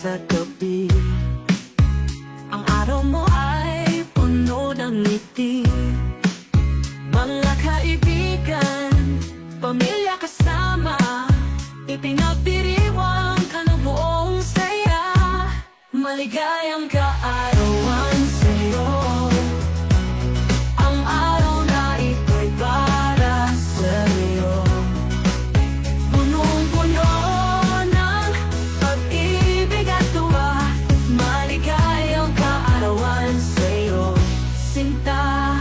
sa gabi. Ang araw mo ay puno ng ngiti. Mga kaibigan, pamilya kasama, ipinagdiriwang ka ng buong saya. Maligayang kaarawan sa'yo. Ang araw na ito'y para sa'yo. Punong-puno ng pag-ibig at tuwa. Maligayang kaarawan sa'yo, sinta.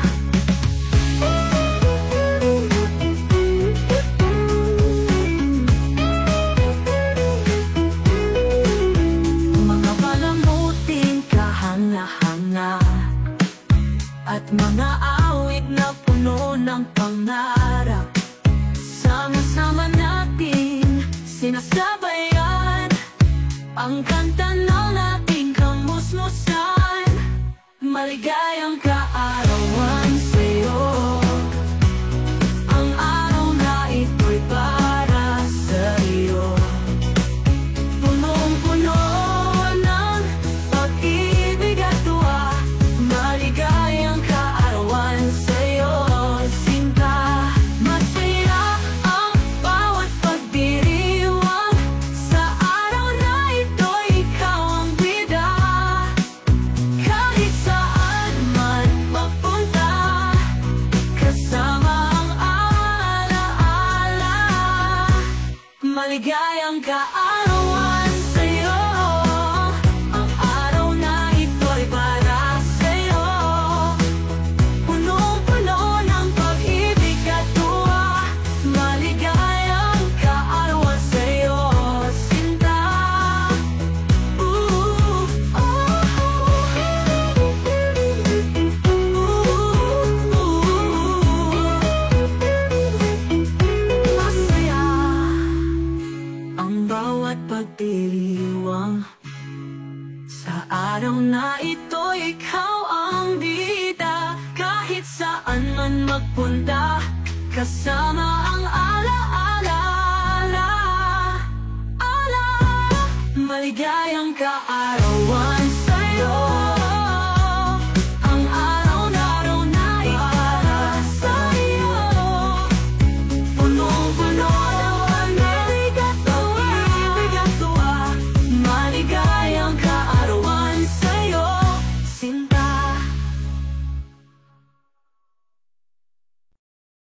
At mga awit na puno ng pangarap, sama-sama natin sinasabayan ang kanta ng ating kamusmusan. Maligayang kaarawan sa'yo. Ang araw na ito'y para sa'yo. Punong-puno ng pag-ibig at tuwa. Maligayang kaarawan sa'yo, sinta. Masaya ang bawat pagdiriwang. Sa araw na ito, ikaw ang bida. Kahit saan man mapunta, kasama ang alaala. Maligayang kaarawan sa'yo. Ang araw na ito'y para sa'yo. Punong-puno ng pag-ibig at tuwa. Maligayang kaarawan sa'yo, sinta. Masaya ang bawat pagdiriwang. Sa araw na ito, ikaw ang bida. Kahit saan man magpunta, kasama ang alaala. Maligayang kaarawan.